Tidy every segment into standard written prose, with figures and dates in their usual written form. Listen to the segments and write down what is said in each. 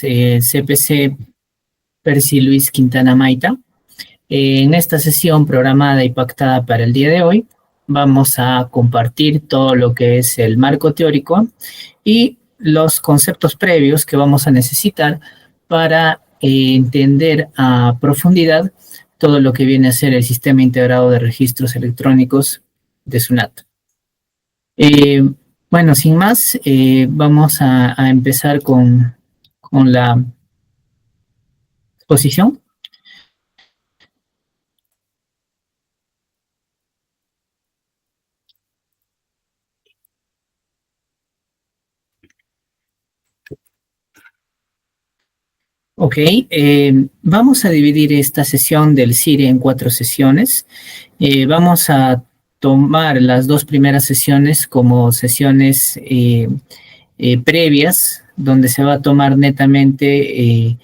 CPC Percy Luis Quintana Maita. En esta sesión programada y pactada para el día de hoy, vamos a compartir todo lo que es el marco teórico y los conceptos previos que vamos a necesitar para entender a profundidad todo lo que viene a ser el Sistema Integrado de Registros Electrónicos de SUNAT. Bueno, sin más, vamos a empezar con la exposición. Ok, vamos a dividir esta sesión del CIRE en 4 sesiones. Vamos a tomar las 2 primeras sesiones como sesiones previas, donde se va a tomar netamente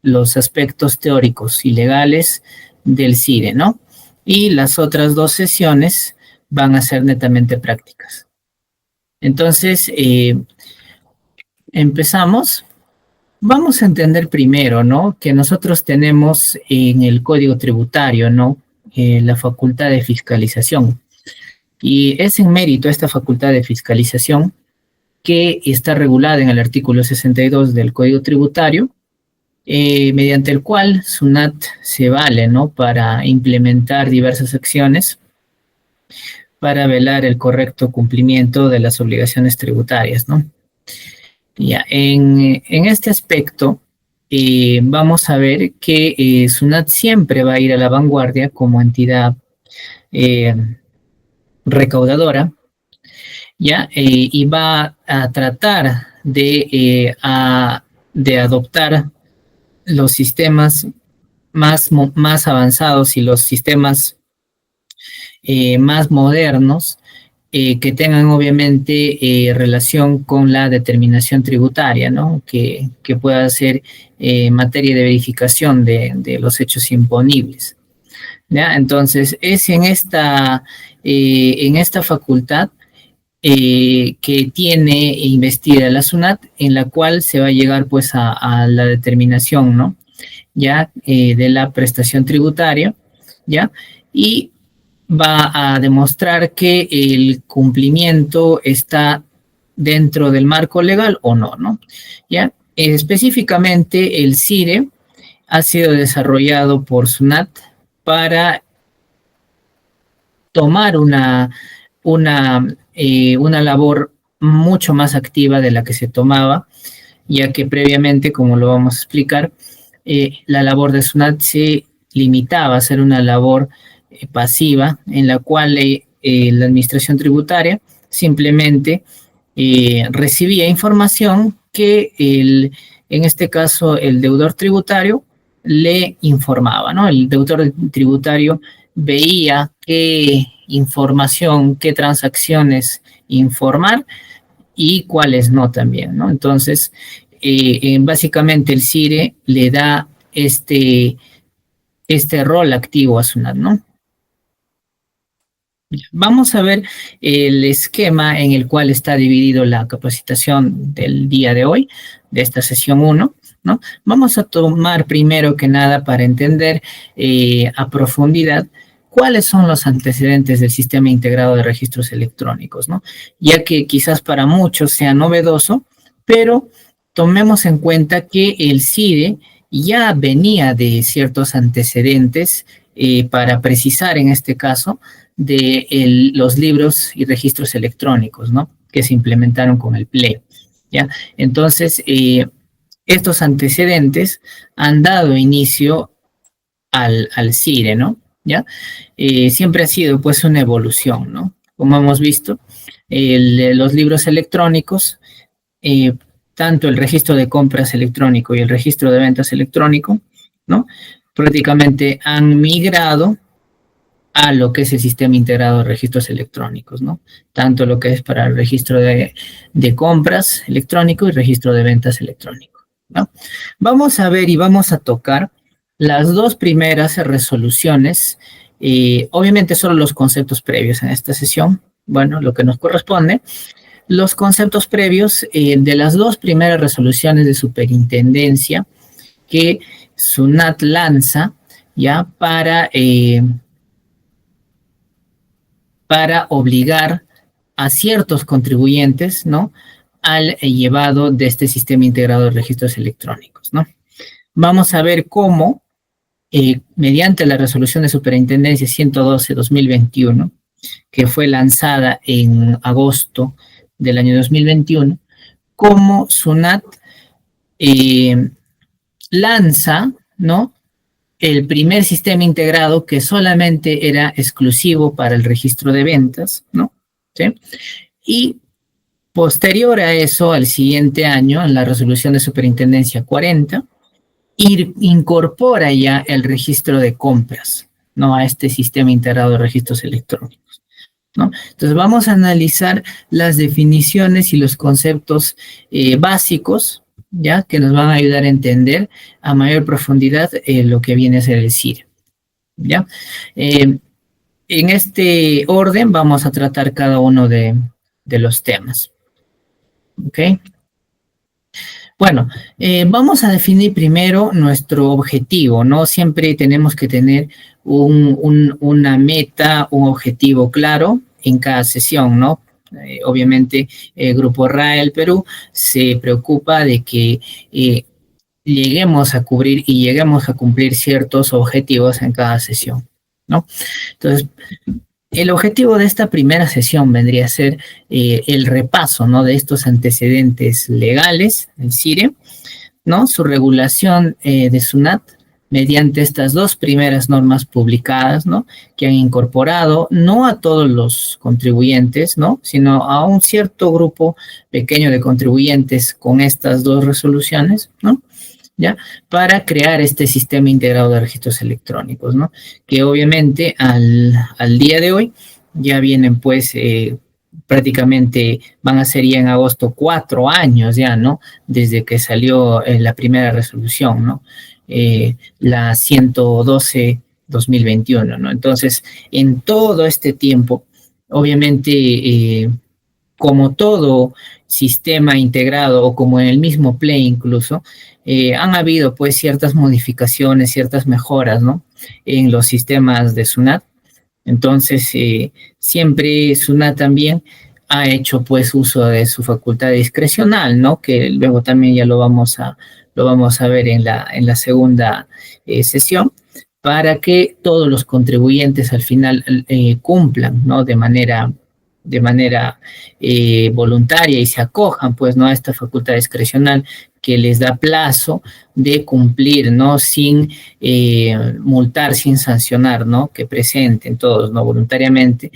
los aspectos teóricos y legales del CIRE, ¿no? Y las otras 2 sesiones van a ser netamente prácticas. Entonces, empezamos. Vamos a entender primero, ¿no? Que nosotros tenemos en el Código Tributario, ¿no? La facultad de fiscalización. Y es en mérito a esta facultad de fiscalización que está regulada en el artículo 62 del Código Tributario, mediante el cual SUNAT se vale, ¿no? Para implementar diversas acciones para velar el correcto cumplimiento de las obligaciones tributarias, ¿no? Ya, en este aspecto, vamos a ver que SUNAT siempre va a ir a la vanguardia como entidad recaudadora, ¿ya? Y va a tratar de adoptar los sistemas más avanzados y los sistemas más modernos que tengan obviamente relación con la determinación tributaria, ¿no? Que pueda ser materia de verificación de los hechos imponibles, ¿ya? Entonces, es en esta facultad que tiene investida la SUNAT, en la cual se va a llegar pues a la determinación, ¿no? Ya de la prestación tributaria, ¿ya? Y va a demostrar que el cumplimiento está dentro del marco legal o no, ¿no? ¿Ya? Específicamente el CIRE ha sido desarrollado por SUNAT para tomar una labor mucho más activa de la que se tomaba, ya que previamente, como lo vamos a explicar, la labor de SUNAT se limitaba a ser una labor pasiva, en la cual la administración tributaria simplemente recibía información que en este caso el deudor tributario le informaba, ¿no? El deudor tributario veía qué información, qué transacciones informar y cuáles no también, ¿no? Entonces, básicamente el CIRE le da este rol activo a SUNAT, ¿no? Vamos a ver el esquema en el cual está dividido la capacitación del día de hoy, de esta sesión 1, ¿no? Vamos a tomar primero que nada para entender a profundidad cuáles son los antecedentes del Sistema Integrado de Registros Electrónicos, ¿no? Ya que quizás para muchos sea novedoso, pero tomemos en cuenta que el CIRE ya venía de ciertos antecedentes para precisar en este caso de los libros y registros electrónicos, ¿no? Que se implementaron con el PLE, ¿ya? Entonces, estos antecedentes han dado inicio al CIRE, ¿no? ¿Ya? Siempre ha sido, pues, una evolución, ¿no? Como hemos visto, los libros electrónicos, tanto el registro de compras electrónico y el registro de ventas electrónico, ¿no? Prácticamente han migrado a lo que es el Sistema Integrado de Registros Electrónicos, ¿no? Tanto lo que es para el registro de compras electrónico y registro de ventas electrónico, ¿no? Vamos a ver y vamos a tocar las 2 primeras resoluciones, obviamente solo los conceptos previos en esta sesión, bueno, lo que nos corresponde, los conceptos previos de las dos primeras resoluciones de superintendencia que SUNAT lanza ya para obligar a ciertos contribuyentes, ¿no?, al llevado de este sistema integrado de registros electrónicos, ¿no? Vamos a ver cómo, mediante la resolución de superintendencia 112-2021, que fue lanzada en agosto del año 2021, cómo SUNAT lanza, ¿no?, el primer sistema integrado que solamente era exclusivo para el registro de ventas, ¿no? ¿Sí? Y posterior a eso, al siguiente año, en la resolución de superintendencia 40, incorpora ya el registro de compras, ¿no?, a este sistema integrado de registros electrónicos, ¿no? Entonces vamos a analizar las definiciones y los conceptos básicos, ya, que nos van a ayudar a entender a mayor profundidad lo que viene a ser el CIRE, ¿ya? En este orden vamos a tratar cada uno de los temas, ¿ok? Bueno, vamos a definir primero nuestro objetivo, ¿no? Siempre tenemos que tener una meta, un objetivo claro en cada sesión, ¿no? Obviamente, el Grupo RAE Perú se preocupa de que lleguemos a cubrir y lleguemos a cumplir ciertos objetivos en cada sesión, ¿no? Entonces, el objetivo de esta primera sesión vendría a ser el repaso, ¿no?, de estos antecedentes legales, el CIRE, ¿no?, su regulación de SUNAT mediante estas dos primeras normas publicadas, ¿no?, que han incorporado no a todos los contribuyentes, ¿no?, sino a un cierto grupo pequeño de contribuyentes con estas dos resoluciones, ¿no?, ¿ya?, para crear este sistema integrado de registros electrónicos, ¿no?, que obviamente al día de hoy ya vienen pues prácticamente van a ser ya en agosto 4 años ya, ¿no?, desde que salió la primera resolución, ¿no?, la 112-2021, ¿no? Entonces, en todo este tiempo, obviamente, como todo sistema integrado o como en el mismo Play incluso, han habido pues ciertas modificaciones, ciertas mejoras, ¿no?, en los sistemas de SUNAT. Entonces, siempre SUNAT también ha hecho pues uso de su facultad discrecional, ¿no?, que luego también ya lo vamos a ver en la segunda sesión, para que todos los contribuyentes al final cumplan, ¿no?, de manera voluntaria y se acojan, pues, ¿no?, a esta facultad discrecional que les da plazo de cumplir, ¿no?, sin multar, sin sancionar, ¿no?, que presenten todos, ¿no?, voluntariamente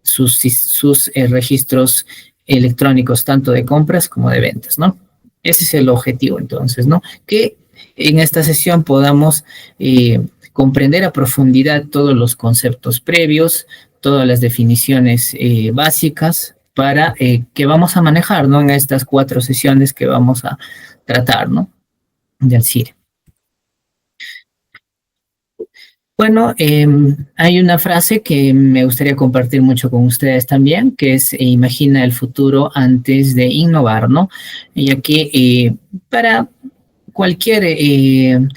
sus registros electrónicos, tanto de compras como de ventas, ¿no? Ese es el objetivo, entonces, ¿no?, que en esta sesión podamos comprender a profundidad todos los conceptos previos, todas las definiciones básicas para que vamos a manejar, ¿no?, en estas 4 sesiones que vamos a tratar, ¿no?, del CIRE. Bueno, hay una frase que me gustaría compartir mucho con ustedes también, que es imagina el futuro antes de innovar, ¿no? Ya que para cualquier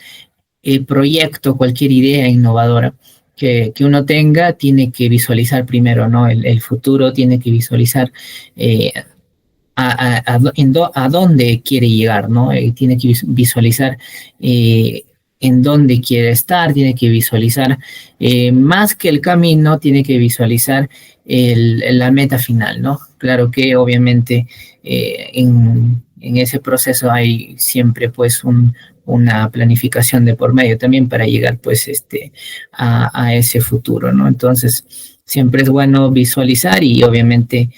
proyecto, cualquier idea innovadora que uno tenga, tiene que visualizar primero, ¿no?, el futuro, tiene que visualizar a dónde quiere llegar, ¿no? Tiene que visualizar en dónde quiere estar, tiene que visualizar más que el camino, tiene que visualizar la meta final, ¿no? Claro que obviamente en ese proceso hay siempre pues una planificación de por medio también para llegar pues a ese futuro, ¿no? Entonces siempre es bueno visualizar y obviamente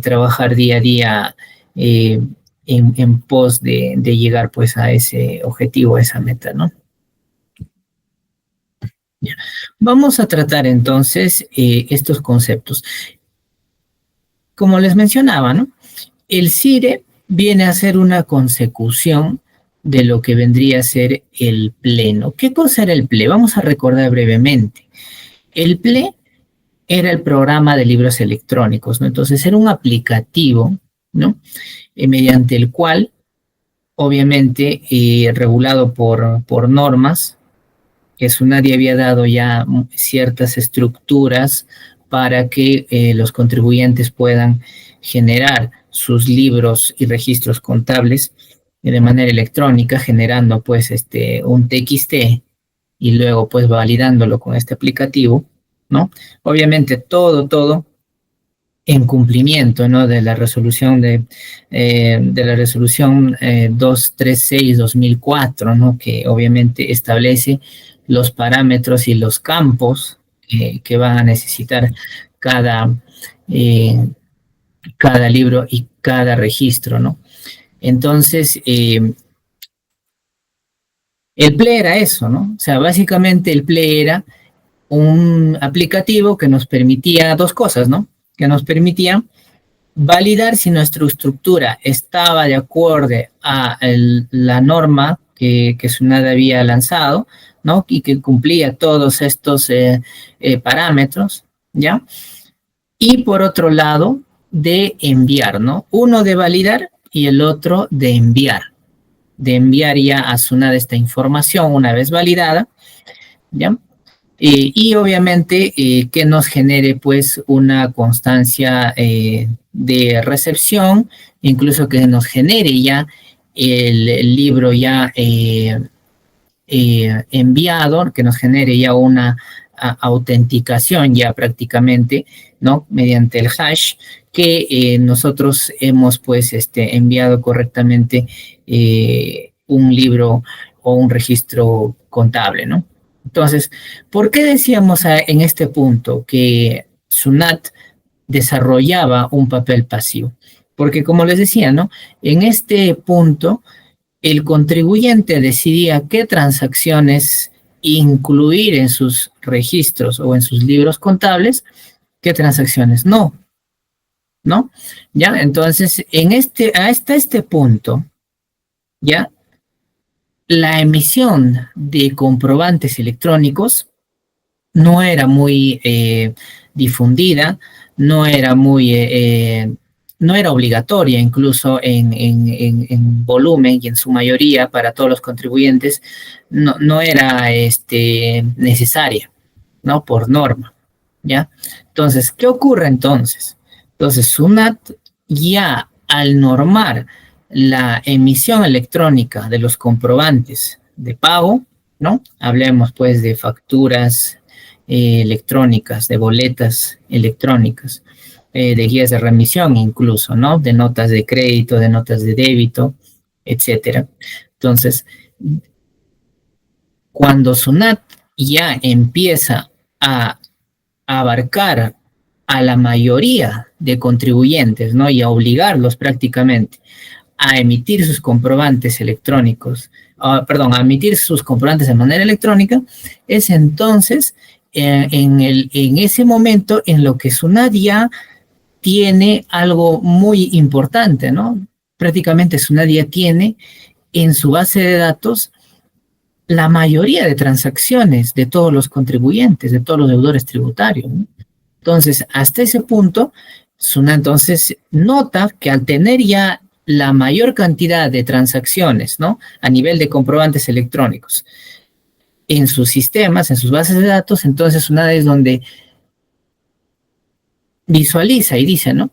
trabajar día a día en pos de llegar pues a ese objetivo, a esa meta, ¿no? Ya. Vamos a tratar entonces estos conceptos. Como les mencionaba, ¿no?, el CIRE viene a ser una consecución de lo que vendría a ser el pleno. ¿Qué cosa era el PLE? Vamos a recordar brevemente. El PLE era el programa de libros electrónicos, ¿no? Entonces era un aplicativo, ¿no? Mediante el cual, obviamente, regulado por normas, que SUNAT había dado ya ciertas estructuras para que los contribuyentes puedan generar sus libros y registros contables de manera electrónica, generando pues un TXT y luego pues validándolo con este aplicativo, ¿no? Obviamente todo en cumplimiento, ¿no? De la resolución de la resolución 236/2004, ¿no? Que obviamente establece los parámetros y los campos que van a necesitar cada, eh, cada libro y cada registro, ¿no? Entonces, el PLE era eso, ¿no? O sea, básicamente el PLE era un aplicativo que nos permitía dos cosas, ¿no? Que nos permitía validar si nuestra estructura estaba de acuerdo a la norma que SUNAT había lanzado, ¿no? Y que cumplía todos estos parámetros, ¿ya? Y por otro lado, de enviar, ¿no? Uno de validar y el otro de enviar ya a SUNAT esta información una vez validada, ¿ya? Y obviamente que nos genere pues una constancia de recepción, incluso que nos genere ya el libro ya enviado, que nos genere ya una autenticación ya prácticamente, ¿no? Mediante el hash que nosotros hemos pues enviado correctamente un libro o un registro contable, ¿no? Entonces, ¿por qué decíamos en este punto que SUNAT desarrollaba un papel pasivo? Porque como les decía, ¿no? En este punto, el contribuyente decidía qué transacciones incluir en sus registros o en sus libros contables, qué transacciones no, ¿no? ¿Ya? Entonces, hasta este punto, ¿ya? La emisión de comprobantes electrónicos no era muy difundida, no era muy, no era obligatoria incluso en volumen y en su mayoría para todos los contribuyentes, no era necesaria, ¿no? Por norma, ¿ya? Entonces, ¿qué ocurre entonces? Entonces, SUNAT ya al normar la emisión electrónica de los comprobantes de pago, ¿no? Hablemos pues de facturas electrónicas, de boletas electrónicas, de guías de remisión incluso, ¿no? De notas de crédito, de notas de débito, etcétera. Entonces, cuando SUNAT ya empieza a abarcar a la mayoría de contribuyentes, ¿no? Y a obligarlos prácticamente a emitir sus comprobantes electrónicos, perdón, a emitir sus comprobantes de manera electrónica, es entonces en ese momento en lo que SUNAT ya tiene algo muy importante, ¿no? Prácticamente SUNAT ya tiene en su base de datos la mayoría de transacciones de todos los contribuyentes, de todos los deudores tributarios, ¿no? Entonces, hasta ese punto, SUNAT entonces nota que al tener ya la mayor cantidad de transacciones, ¿no? A nivel de comprobantes electrónicos en sus sistemas, en sus bases de datos, entonces SUNAT es donde visualiza y dice, ¿no?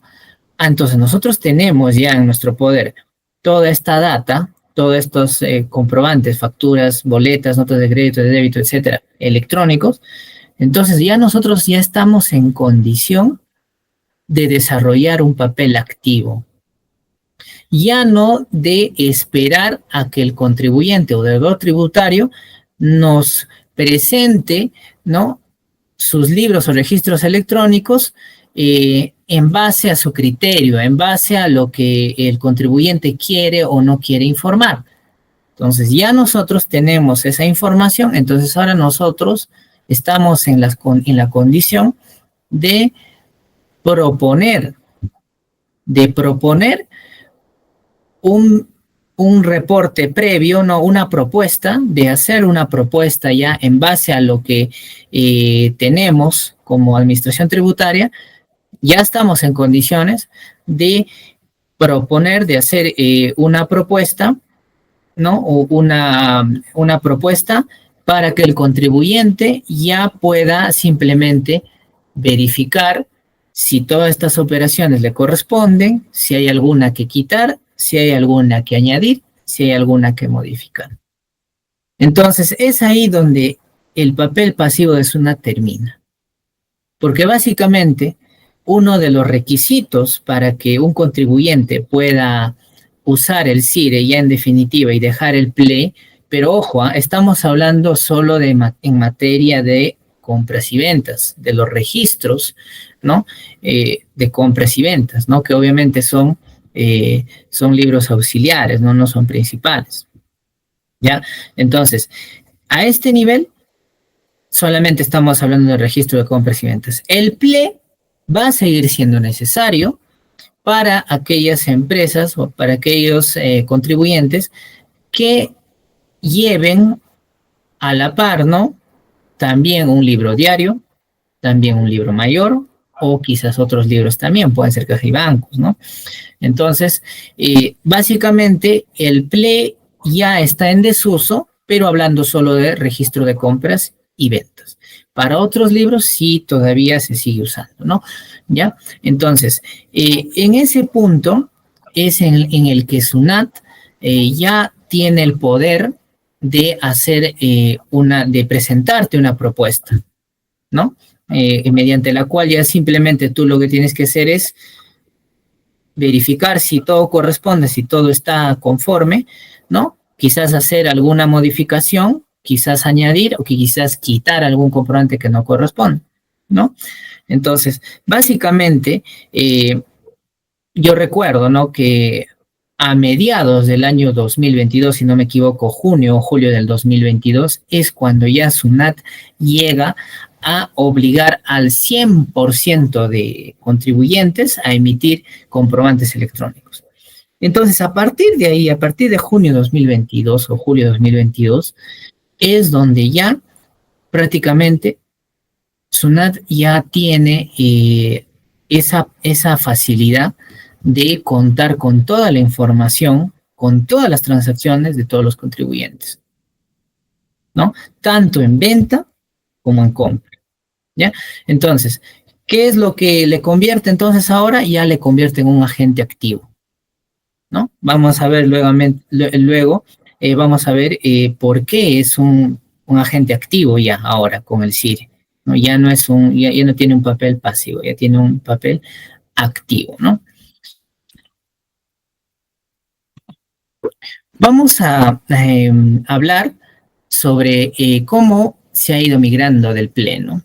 Entonces nosotros tenemos ya en nuestro poder toda esta data, todos estos comprobantes, facturas, boletas, notas de crédito, de débito, etcétera, electrónicos. Entonces ya nosotros ya estamos en condición de desarrollar un papel activo, ya no de esperar a que el contribuyente o deudor tributario nos presente, ¿no? Sus libros o registros electrónicos en base a su criterio, en base a lo que el contribuyente quiere o no quiere informar. Entonces ya nosotros tenemos esa información, entonces ahora nosotros estamos en la condición de proponer un un reporte previo, no, una propuesta, de hacer una propuesta ya en base a lo que tenemos como administración tributaria, ya estamos en condiciones de proponer, de hacer una propuesta, ¿no? O una propuesta para que el contribuyente ya pueda simplemente verificar si todas estas operaciones le corresponden, si hay alguna que quitar, si hay alguna que añadir, si hay alguna que modificar. Entonces, es ahí donde el papel pasivo de SUNAT termina. Porque básicamente, uno de los requisitos para que un contribuyente pueda usar el CIRE ya en definitiva y dejar el PLE, pero ojo, estamos hablando solo en materia de compras y ventas, de los registros, ¿no? De compras y ventas, ¿no? Que obviamente son libros auxiliares, ¿no? No son principales, ¿ya? Entonces, a este nivel, solamente estamos hablando del registro de compras y ventas. El PLE va a seguir siendo necesario para aquellas empresas o para aquellos contribuyentes que lleven a la par, ¿no? También un libro diario, también un libro mayor, o quizás otros libros también, pueden ser caja y bancos, ¿no? Entonces, básicamente el PLE ya está en desuso, pero hablando solo de registro de compras y ventas. Para otros libros sí todavía se sigue usando, ¿no? ¿Ya? Entonces, en ese punto es en el que SUNAT ya tiene el poder de hacer de presentarte una propuesta, ¿no? Mediante la cual ya simplemente tú lo que tienes que hacer es verificar si todo corresponde, si todo está conforme, ¿no? Quizás hacer alguna modificación, quizás añadir o quizás quitar algún comprobante que no corresponde, ¿no? Entonces, básicamente, yo recuerdo, ¿no? Que a mediados del año 2022, si no me equivoco, junio o julio del 2022, es cuando ya SUNAT llega a obligar al 100% de contribuyentes a emitir comprobantes electrónicos. Entonces, a partir de ahí, a partir de junio 2022 o julio 2022, es donde ya prácticamente SUNAT ya tiene esa facilidad de contar con toda la información, con todas las transacciones de todos los contribuyentes, ¿no? Tanto en venta como en compra, ¿ya? Entonces, ¿qué es lo que le convierte entonces ahora? Ya le convierte en un agente activo, ¿no? Vamos a ver luego vamos a ver por qué es un agente activo ya ahora con el CIRE, ¿no? Ya no tiene un papel pasivo, ya tiene un papel activo, ¿no? Vamos a hablar sobre cómo se ha ido migrando del PLE, ¿no?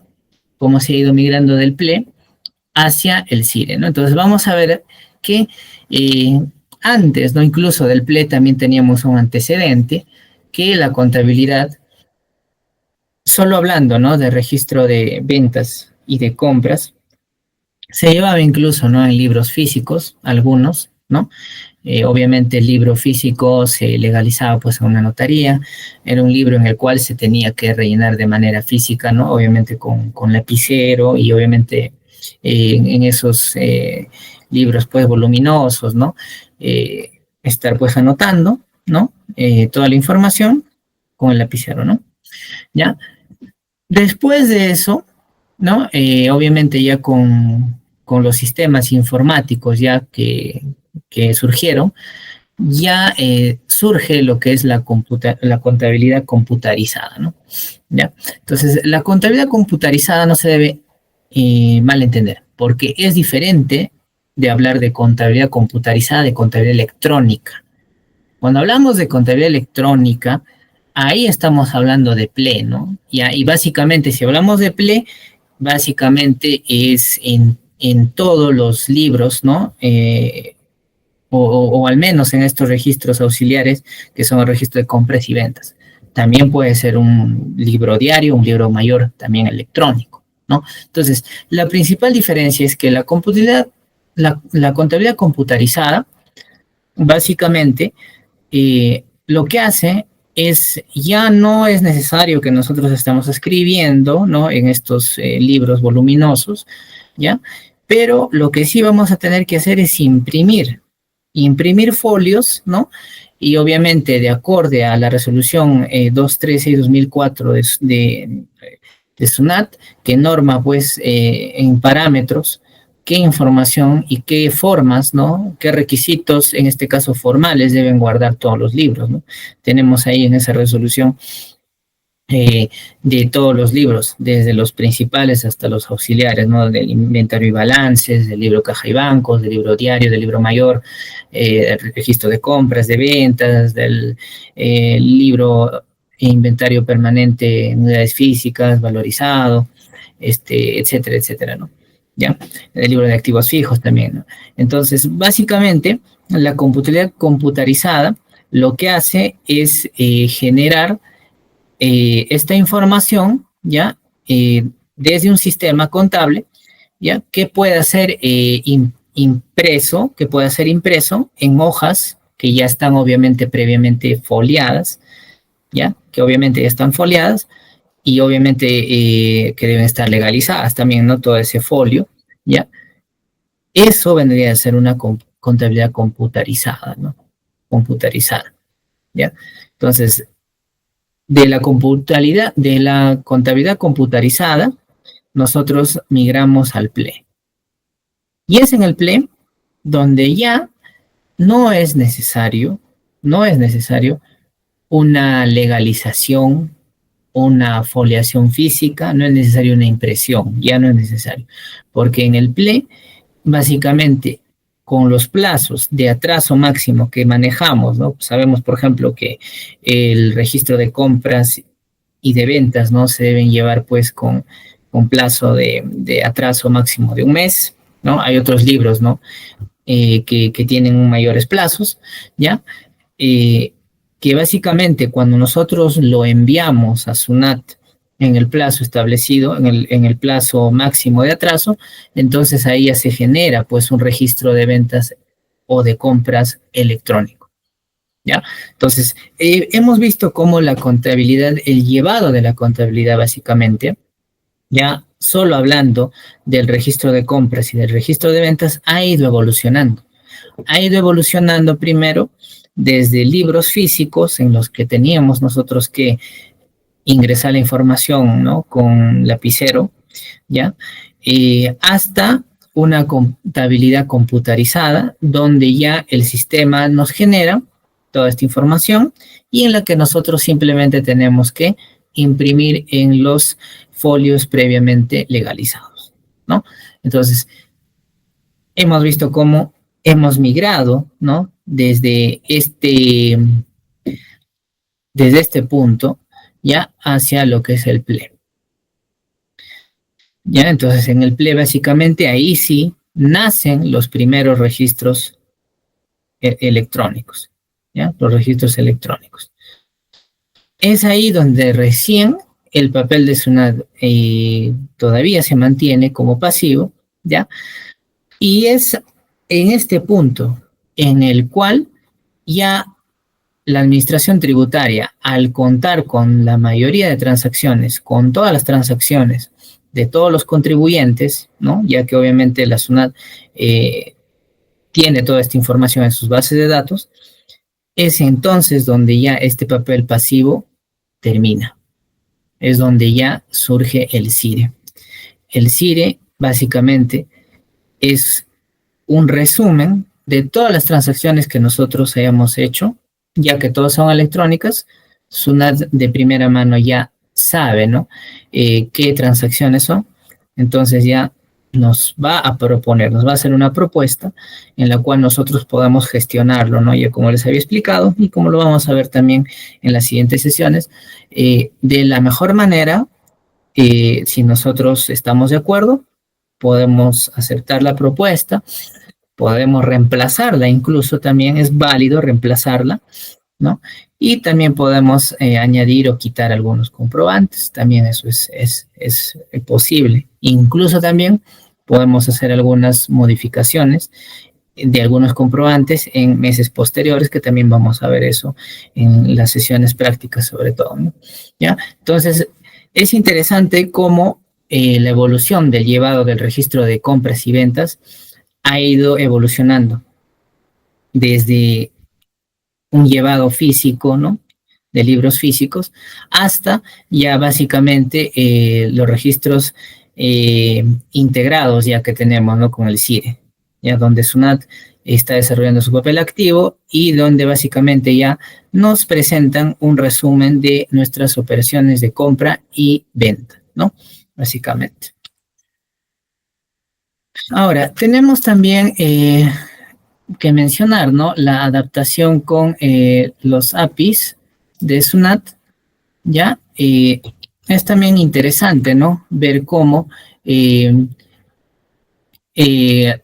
Cómo se ha ido migrando del PLE hacia el CIRE, ¿no? Entonces vamos a ver que antes, ¿no? Incluso del PLE también teníamos un antecedente, que la contabilidad, solo hablando, ¿no? De registro de ventas y de compras, se llevaba incluso, ¿no? En libros físicos, algunos, ¿no? Obviamente el libro físico se legalizaba pues a una notaría, era un libro en el cual se tenía que rellenar de manera física, ¿no? Obviamente con lapicero y obviamente en esos libros pues voluminosos, ¿no? Estar pues anotando, ¿no? Toda la información con el lapicero, ¿no? ¿Ya? Después de eso, ¿no? Obviamente ya con los sistemas informáticos ya que surgieron, ya surge lo que es la contabilidad computarizada, ¿no? ¿Ya? Entonces, la contabilidad computarizada no se debe malentender, porque es diferente de hablar de contabilidad computarizada de contabilidad electrónica. Cuando hablamos de contabilidad electrónica, ahí estamos hablando de PLE, ¿no? ¿Ya? Y básicamente, si hablamos de PLE, básicamente es en todos los libros, ¿no? O al menos en estos registros auxiliares, que son el registro de compras y ventas. También puede ser un libro diario, un libro mayor, también electrónico, ¿no? Entonces, la principal diferencia es que la contabilidad computarizada, básicamente, lo que hace es, ya no es necesario que nosotros estemos escribiendo, ¿no? En estos libros voluminosos, ¿ya? Pero lo que sí vamos a tener que hacer es imprimir folios, ¿no? Y obviamente de acorde a la resolución 236-2004 de SUNAT, que norma pues en parámetros qué información y qué formas, ¿no? Qué requisitos, en este caso formales, deben guardar todos los libros, ¿no? Tenemos ahí en esa resolución de todos los libros, desde los principales hasta los auxiliares, ¿no? Del inventario y balances, del libro caja y bancos, del libro diario, del libro mayor, del registro de compras, de ventas, del libro inventario permanente en unidades físicas, valorizado, etcétera, etcétera, ¿no? ¿Ya? El libro de activos fijos también, ¿no? Entonces, básicamente, la computabilidad computarizada lo que hace es generar esta información, ¿ya? Desde un sistema contable, ¿ya? Que pueda ser impreso, en hojas que ya están obviamente previamente foliadas, ¿ya? Que obviamente ya están foliadas y obviamente que deben estar legalizadas también, ¿no? Todo ese folio, ¿ya? Eso vendría a ser una contabilidad computarizada, ¿no? Computarizada, ¿ya? Entonces, de la contabilidad computarizada, nosotros migramos al PLE. Y es en el PLE donde ya no es necesario una legalización, una foliación física, no es necesario una impresión, ya no es necesario, porque en el PLE, básicamente, con los plazos de atraso máximo que manejamos, ¿no? Sabemos, por ejemplo, que el registro de compras y de ventas, ¿no? Se deben llevar, pues, con plazo de atraso máximo de un mes, ¿no? Hay otros libros, ¿no? Que tienen mayores plazos, ¿ya? Que básicamente cuando nosotros lo enviamos a SUNAT en el plazo establecido, en el plazo máximo de atraso, entonces ahí ya se genera pues un registro de ventas o de compras electrónico, ¿ya? Entonces, hemos visto cómo la contabilidad, el llevado de la contabilidad básicamente, ya solo hablando del registro de compras y del registro de ventas, ha ido evolucionando. Ha ido evolucionando primero desde libros físicos en los que teníamos nosotros que ingresar la información, ¿no? Con lapicero, ¿ya? Hasta una contabilidad computarizada donde ya el sistema nos genera toda esta información y en la que nosotros simplemente tenemos que imprimir en los folios previamente legalizados, ¿no? Entonces, hemos visto cómo hemos migrado, ¿no? Desde este punto, ya hacia lo que es el PLE. Ya, entonces en el PLE básicamente ahí sí nacen los primeros registros electrónicos, ya, los registros electrónicos. Es ahí donde recién el papel de SUNAT todavía se mantiene como pasivo, ya, y es en este punto en el cual ya la administración tributaria, al contar con la mayoría de transacciones, con todas las transacciones de todos los contribuyentes, ¿no? Ya que obviamente la SUNAT tiene toda esta información en sus bases de datos, es entonces donde ya este papel pasivo termina. Es donde ya surge el CIRE. El CIRE básicamente es un resumen de todas las transacciones que nosotros hayamos hecho, ya que todas son electrónicas. SUNAT de primera mano ya sabe, ¿no? Qué transacciones son. Entonces ya nos va a proponer, nos va a hacer una propuesta en la cual nosotros podamos gestionarlo, ¿no? Ya como les había explicado y como lo vamos a ver también en las siguientes sesiones, de la mejor manera, si nosotros estamos de acuerdo, podemos aceptar la propuesta, podemos reemplazarla, incluso también es válido reemplazarla, ¿no? Y también podemos añadir o quitar algunos comprobantes, también eso es posible. Incluso también podemos hacer algunas modificaciones de algunos comprobantes en meses posteriores, que también vamos a ver eso en las sesiones prácticas sobre todo, ¿no? ¿Ya? Entonces, es interesante cómo la evolución del llevado del registro de compras y ventas ha ido evolucionando desde un llevado físico, ¿no? De libros físicos, hasta ya básicamente los registros integrados ya que tenemos, ¿no? Con el CIRE, ya donde SUNAT está desarrollando su papel activo y donde básicamente ya nos presentan un resumen de nuestras operaciones de compra y venta, ¿no? Básicamente. Ahora, tenemos también que mencionar, ¿no? La adaptación con los APIs de SUNAT, ¿ya? Es también interesante, ¿no? Ver cómo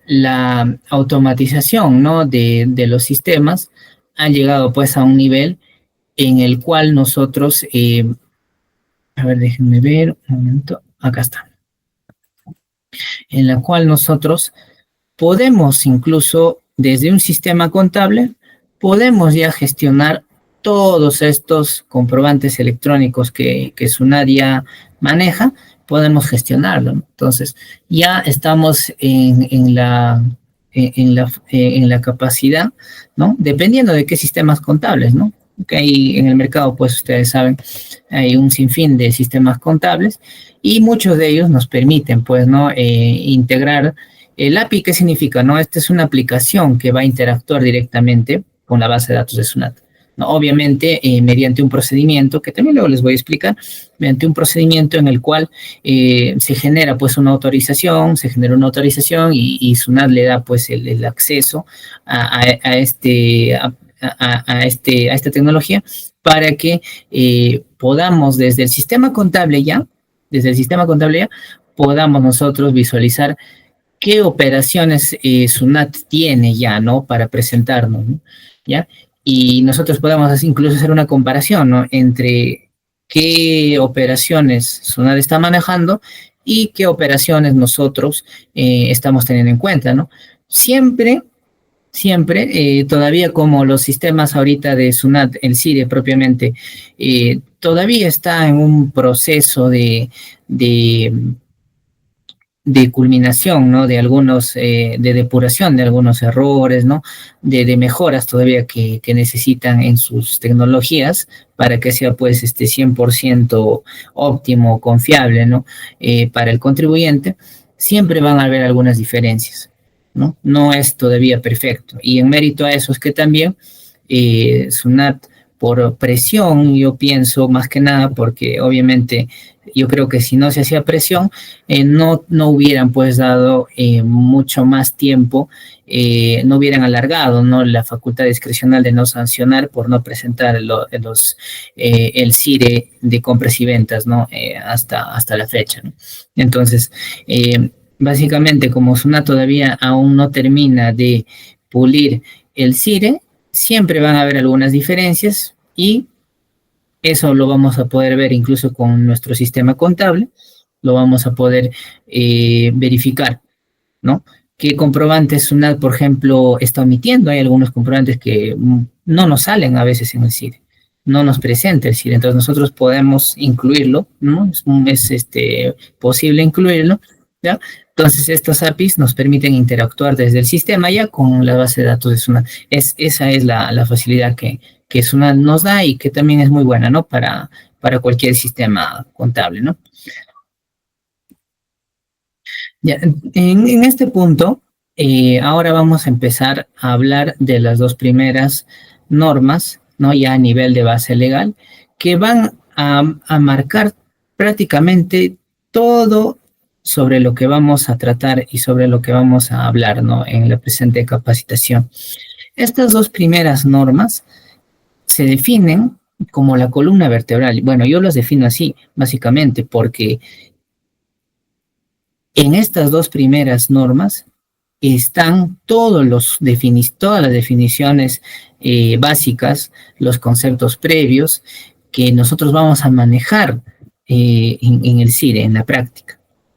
la automatización, ¿no? De los sistemas ha llegado pues a un nivel en el cual nosotros, a ver, déjenme ver un momento, acá está, en la cual nosotros podemos incluso desde un sistema contable, podemos ya gestionar todos estos comprobantes electrónicos que Sunaria maneja, podemos gestionarlo, ¿no? Entonces, ya estamos en la capacidad, ¿no? Dependiendo de qué sistemas contables, ¿no? Que hay en el mercado, pues ustedes saben, hay un sinfín de sistemas contables y muchos de ellos nos permiten, pues, ¿no? Integrar el API. ¿Qué significa? No, esta es una aplicación que va a interactuar directamente con la base de datos de SUNAT. ¿No? Obviamente, mediante un procedimiento, que también luego les voy a explicar, mediante un procedimiento en el cual se genera pues una autorización, y SUNAT le da pues el acceso a esta tecnología para que podamos desde el sistema contable ya, podamos nosotros visualizar qué operaciones SUNAT tiene ya, ¿no? Para presentarnos, ¿no? ¿Ya? Y nosotros podemos incluso hacer una comparación, ¿no? Entre qué operaciones SUNAT está manejando y qué operaciones nosotros estamos teniendo en cuenta, ¿no? Siempre, todavía como los sistemas ahorita de SUNAT, el CIRE propiamente, todavía está en un proceso de culminación, ¿no? De algunos, de depuración de algunos errores, ¿no? De mejoras todavía que necesitan en sus tecnologías para que sea, pues, 100% óptimo, confiable, ¿no? Para el contribuyente, siempre van a haber algunas diferencias, ¿no? No es todavía perfecto. Y en mérito a eso es que también SUNAT, por presión, yo pienso más que nada, porque obviamente yo creo que si no se hacía presión, no hubieran pues dado mucho más tiempo, no hubieran alargado, ¿no? La facultad discrecional de no sancionar por no presentar el CIRE de compras y ventas, ¿no? Hasta la fecha, ¿no? Entonces, básicamente como SUNAT todavía aún no termina de pulir el CIRE, siempre van a haber algunas diferencias y eso lo vamos a poder ver incluso con nuestro sistema contable, lo vamos a poder verificar, ¿no? ¿Qué comprobantes SUNAT, por ejemplo, está omitiendo? Hay algunos comprobantes que no nos salen a veces en el CIRE, no nos presenta el CIRE, entonces nosotros podemos incluirlo, ¿no? Es posible incluirlo, ¿ya? Entonces, estos APIs nos permiten interactuar desde el sistema ya con la base de datos de SUNAT. Esa es la facilidad que SUNAT nos da y que también es muy buena, ¿no? Para cualquier sistema contable, ¿no? Ya, en este punto, ahora vamos a empezar a hablar de las dos primeras normas, ¿no? Ya a nivel de base legal, que van a marcar prácticamente todo sobre lo que vamos a tratar y sobre lo que vamos a hablar, ¿no? En la presente capacitación. Estas dos primeras normas se definen como la columna vertebral. Bueno, yo las defino así, básicamente, porque en estas dos primeras normas están todas las definiciones básicas, los conceptos previos que nosotros vamos a manejar en el CIRE, en la práctica.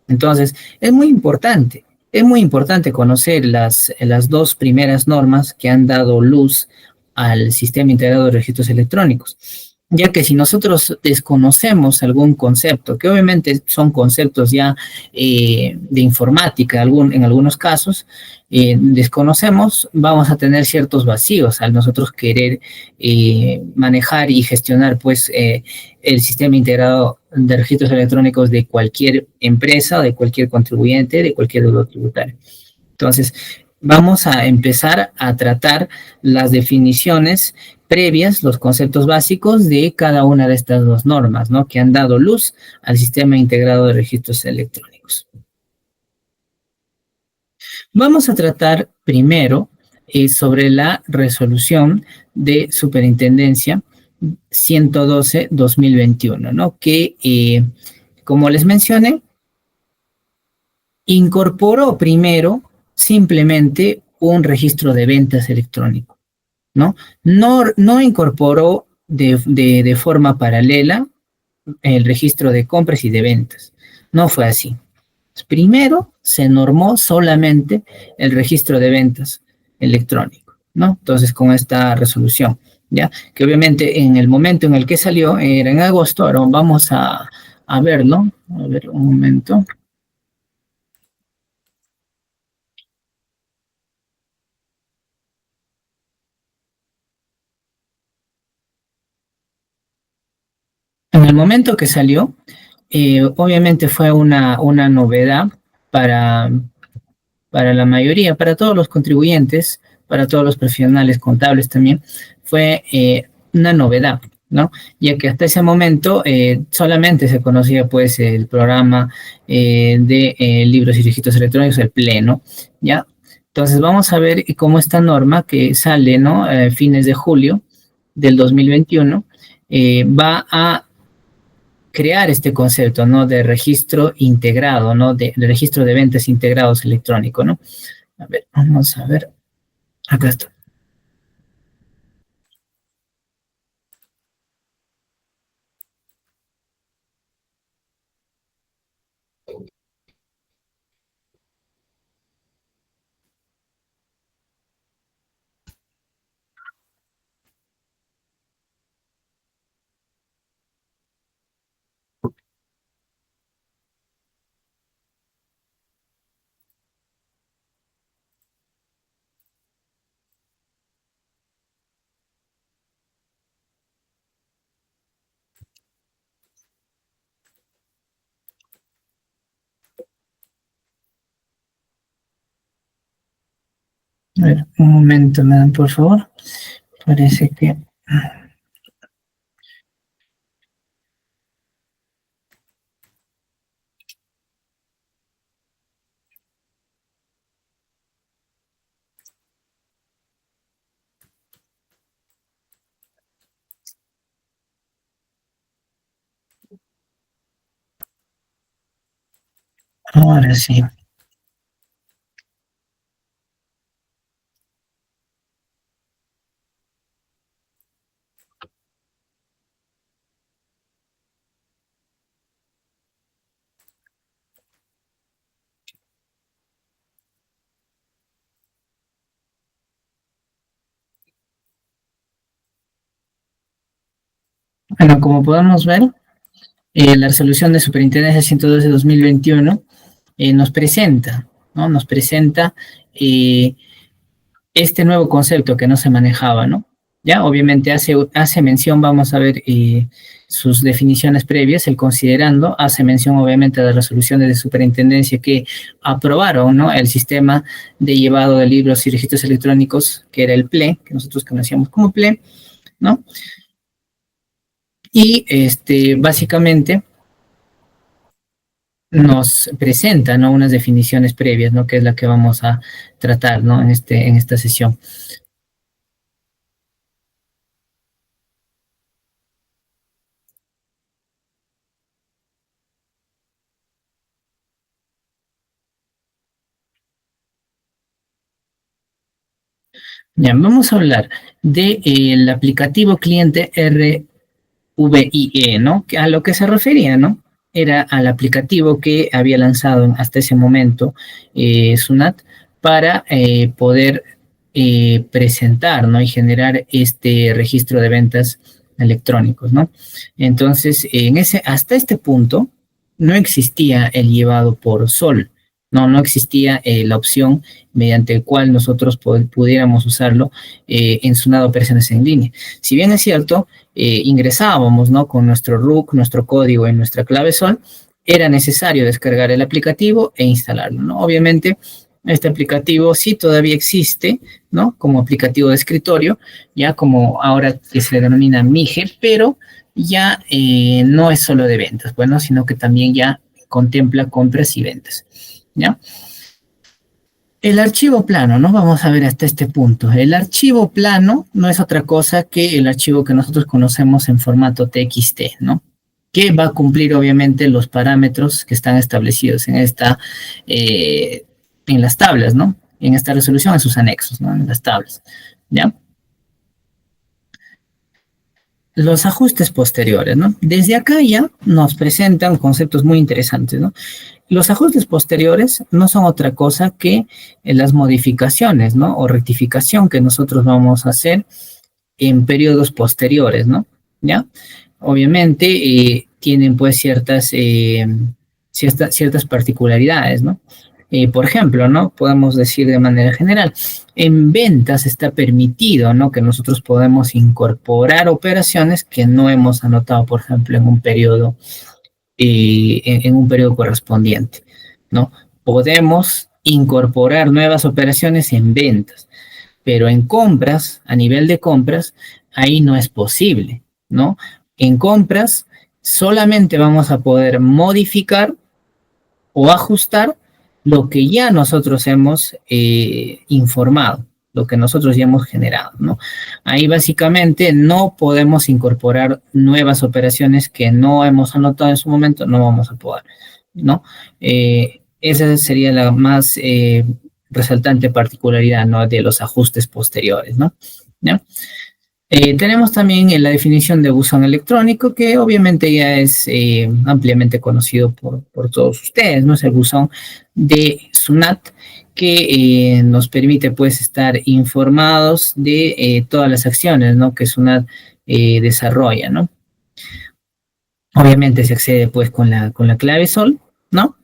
Entonces, es muy importante. Es muy importante conocer las dos primeras normas que han dado luz al sistema integrado de registros electrónicos, ya que si nosotros desconocemos algún concepto, que obviamente son conceptos ya de informática en algunos casos, desconocemos, vamos a tener ciertos vacíos al nosotros querer manejar y gestionar pues el sistema integrado de registros electrónicos de cualquier empresa, de cualquier contribuyente, de cualquier deudor tributario. Entonces, vamos a empezar a tratar las definiciones previas, los conceptos básicos de cada una de estas dos normas, ¿no? Que han dado luz al sistema integrado de registros electrónicos. Vamos a tratar primero sobre la resolución de superintendencia 112-2021, ¿no? Que, como les mencioné, incorporó primero simplemente un registro de ventas electrónico, ¿no? No incorporó de forma paralela el registro de compras y de ventas. No fue así. Primero se normó solamente el registro de ventas electrónico, ¿no? Entonces, con esta resolución, ¿ya? Que obviamente en el momento en el que salió, era en agosto, ahora vamos a verlo. A ver, un momento. En el momento que salió, obviamente fue una novedad para, para la mayoría, para todos los contribuyentes, para todos los profesionales contables también, fue una novedad, ¿no? Ya que hasta ese momento solamente se conocía pues el programa de libros y registros electrónicos, el Pleno, ¿ya? Entonces vamos a ver cómo esta norma que sale, ¿no? Fines de julio del 2021, va a crear este concepto, ¿no? De registro integrado, ¿no? De registro de ventas integrados electrónico, ¿no? A ver, vamos a ver. Acá está. A ver, un momento, me dan, por favor. Parece que... Ahora sí. Bueno, como podemos ver, la resolución de superintendencia 112 de 2021 nos presenta, ¿no? Nos presenta este nuevo concepto que no se manejaba, ¿no? Ya, obviamente hace mención, vamos a ver sus definiciones previas, el considerando, hace mención obviamente a las resoluciones de superintendencia que aprobaron, ¿no? El sistema de llevado de libros y registros electrónicos, que era el PLE, que nosotros conocíamos como PLE, ¿no? Y básicamente nos presenta, ¿no? Unas definiciones previas, ¿no? Que es la que vamos a tratar, ¿no? En esta sesión. Ya, vamos a hablar del aplicativo cliente RVIE, ¿no? A lo que se refería, ¿no? era al aplicativo que había lanzado hasta ese momento SUNAT para poder presentar, ¿no? Y generar este registro de ventas electrónicos, ¿no? Entonces, hasta este punto no existía el llevado por sol, no existía la opción mediante el cual nosotros pudiéramos usarlo en SUNAT operaciones en línea. Si bien es cierto, ingresábamos, ¿no? Con nuestro RUC, nuestro código en nuestra clave SOL, era necesario descargar el aplicativo e instalarlo, ¿no? Obviamente, este aplicativo sí todavía existe, ¿no? Como aplicativo de escritorio, ya como ahora que se le denomina MIGE, pero ya no es solo de ventas, bueno, sino que también ya contempla compras y ventas, ¿ya? El archivo plano, ¿no? Vamos a ver hasta este punto. El archivo plano no es otra cosa que el archivo que nosotros conocemos en formato TXT, ¿no? Que va a cumplir obviamente los parámetros que están establecidos en las tablas, ¿no? En esta resolución, en sus anexos, ¿no? En las tablas, ¿ya? Los ajustes posteriores, ¿no? Desde acá ya nos presentan conceptos muy interesantes, ¿no? Los ajustes posteriores no son otra cosa que las modificaciones, ¿no? O rectificación que nosotros vamos a hacer en periodos posteriores, ¿no? ¿Ya? Obviamente tienen pues ciertas particularidades, ¿no? Por ejemplo, ¿no? Podemos decir de manera general, en ventas está permitido, ¿no? Que nosotros podemos incorporar operaciones que no hemos anotado, por ejemplo, en un periodo correspondiente, ¿no? Podemos incorporar nuevas operaciones en ventas, pero en compras, a nivel de compras, ahí no es posible, ¿no? En compras solamente vamos a poder modificar o ajustar lo que ya nosotros hemos informado, lo que nosotros ya hemos generado, ¿no? Ahí básicamente no podemos incorporar nuevas operaciones que no hemos anotado en su momento, no vamos a poder, ¿no? Esa sería la más resaltante particularidad, ¿no? De los ajustes posteriores, ¿no? ¿Ya? Tenemos también la definición de buzón electrónico, que obviamente ya es ampliamente conocido por todos ustedes, ¿no? Es el buzón de SUNAT que nos permite pues estar informados de todas las acciones, ¿no? Que SUNAT desarrolla, ¿no? Obviamente se accede pues con la clave SOL, ¿no?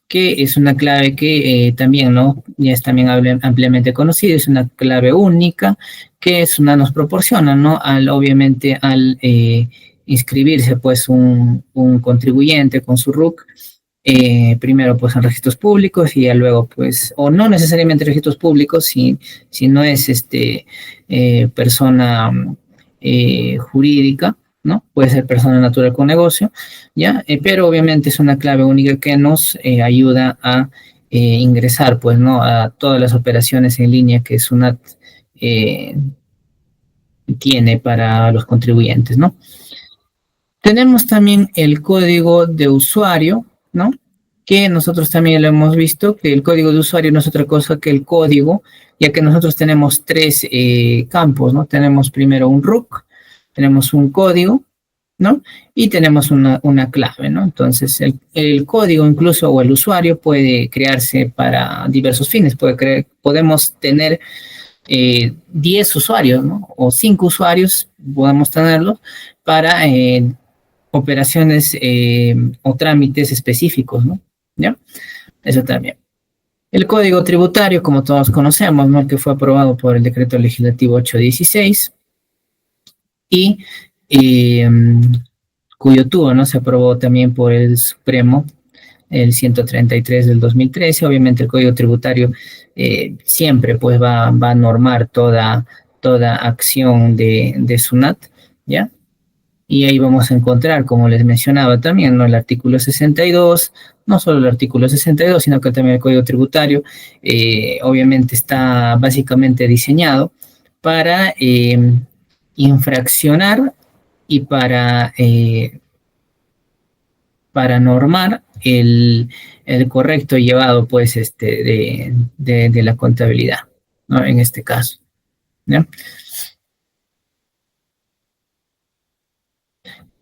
Que es una clave que también, ¿no? Ya es también ampliamente conocida, es una clave única que SUNAT nos proporciona, ¿no? Obviamente al inscribirse pues un contribuyente con su RUC, primero pues en registros públicos y ya luego pues, o no necesariamente registros públicos, si no es persona jurídica, ¿no? Puede ser persona natural con negocio, ¿ya? Pero obviamente es una clave única que nos ayuda a ingresar, pues, ¿no? A todas las operaciones en línea que SUNAT eh, tiene para los contribuyentes, ¿no? Tenemos también el código de usuario, ¿no? Que nosotros también lo hemos visto, que el código de usuario no es otra cosa que el código, ya que nosotros tenemos tres campos, ¿no? Tenemos primero un RUC, tenemos un código, ¿no? Y tenemos una clave, ¿no? Entonces, el código incluso o el usuario puede crearse para diversos fines. Podemos tener 10 usuarios, ¿no? O 5 usuarios, podemos tenerlos para operaciones o trámites específicos, ¿no? ¿Ya? Eso también. El Código Tributario, como todos conocemos, ¿no? Que fue aprobado por el Decreto Legislativo 816 y eh, cuyo tubo, ¿no? Se aprobó también por el Supremo, el 133 del 2013. Obviamente el Código Tributario siempre pues va a normar toda acción de SUNAT, ¿ya? Y ahí vamos a encontrar, como les mencionaba también, ¿no? El artículo 62, no solo el artículo 62, sino que también el Código Tributario, obviamente está básicamente diseñado para infraccionar y para normar el correcto llevado, pues, de la contabilidad, ¿no? En este caso, ¿no?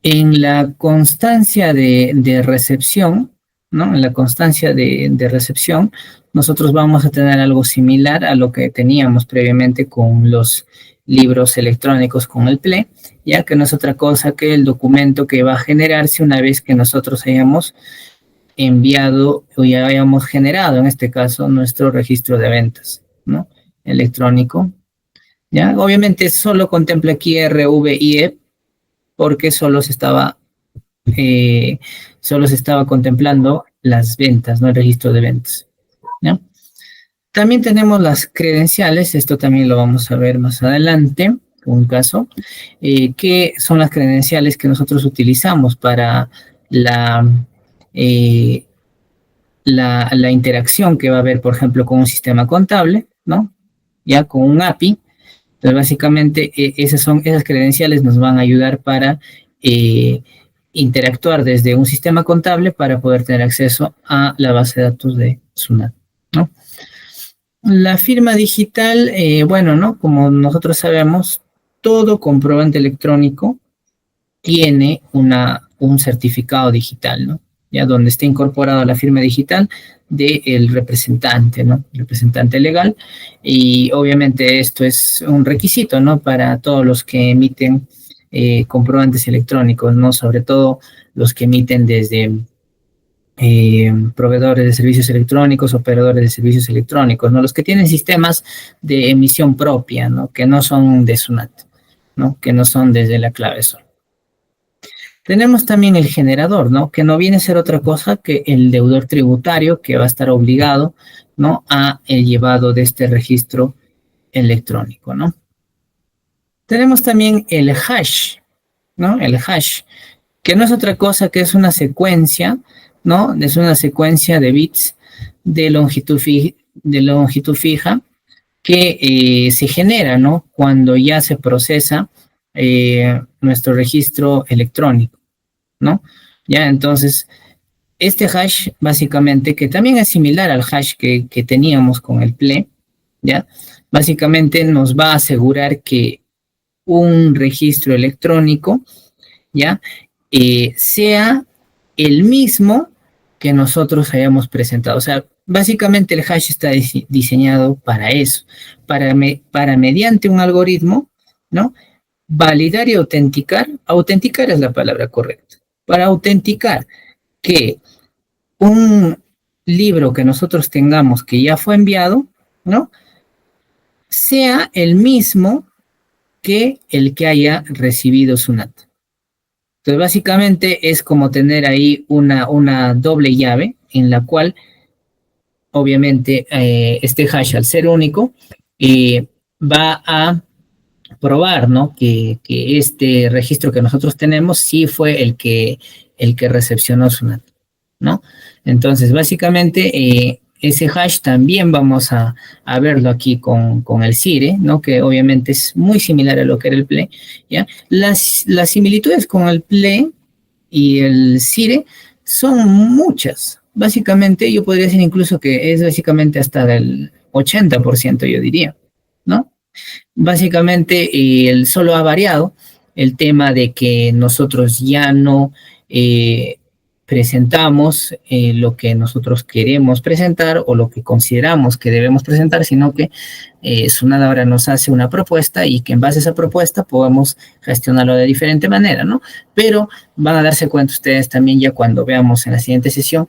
En la constancia de recepción, ¿no? En la constancia de recepción, nosotros vamos a tener algo similar a lo que teníamos previamente con los libros electrónicos con el PLE, ya que no es otra cosa que el documento que va a generarse una vez que nosotros hayamos enviado o ya hayamos generado, en este caso, nuestro registro de ventas, ¿no? Electrónico, ¿ya? Obviamente solo contempla aquí RVIE porque solo se estaba contemplando las ventas, no el registro de ventas, ¿ya? También tenemos las credenciales, esto también lo vamos a ver más adelante, un caso, que son las credenciales que nosotros utilizamos para eh, la interacción que va a haber, por ejemplo, con un sistema contable, ¿no? Ya con un API. Entonces, básicamente, esas credenciales nos van a ayudar para interactuar desde un sistema contable para poder tener acceso a la base de datos de SUNAT, ¿no? La firma digital, bueno, ¿no? Como nosotros sabemos, todo comprobante electrónico tiene un certificado digital, ¿no? Ya donde está incorporada la firma digital del representante, ¿no? Representante legal. Y obviamente esto es un requisito, ¿no? Para todos los que emiten comprobantes electrónicos, ¿no? Sobre todo los que emiten desde proveedores de servicios electrónicos, operadores de servicios electrónicos, ¿no? Los que tienen sistemas de emisión propia, ¿no? Que no son de SUNAT, ¿no? Que no son desde la clave SOL. Tenemos también el generador, ¿no? Que no viene a ser otra cosa que el deudor tributario que va a estar obligado, ¿no? A el llevado de este registro electrónico, ¿no? Tenemos también el hash, ¿no? El hash, que no es otra cosa que es una secuencia, ¿no? Es una secuencia de bits de longitud fija que se genera, ¿no? Cuando ya se procesa nuestro registro electrónico, ¿no? Ya, entonces, este hash, básicamente, que también es similar al hash que teníamos con el PLE, ¿ya? Básicamente nos va a asegurar que un registro electrónico, ¿ya? Sea el mismo que nosotros hayamos presentado. O sea, básicamente el hash está diseñado para eso, para mediante un algoritmo, ¿no? Validar y autenticar es la palabra correcta, para autenticar que un libro que nosotros tengamos que ya fue enviado, ¿no? Sea el mismo que el que haya recibido SUNAT. Entonces, básicamente es como tener ahí una doble llave en la cual, obviamente, este hash, al ser único, va a probar, ¿no? Que este registro que nosotros tenemos sí fue el que recepcionó SUNAT, ¿no? Entonces, básicamente, ese hash también vamos a verlo aquí con el CIRE, ¿no? Que obviamente es muy similar a lo que era el PLE, ¿ya? Las similitudes con el PLE y el CIRE son muchas. Básicamente, yo podría decir incluso que es básicamente hasta del 80%, yo diría, ¿no? Básicamente, solo ha variado el tema de que nosotros ya no presentamos lo que nosotros queremos presentar o lo que consideramos que debemos presentar, sino que SUNAT ahora nos hace una propuesta y que en base a esa propuesta podamos gestionarlo de diferente manera, ¿no? Pero van a darse cuenta ustedes también ya cuando veamos en la siguiente sesión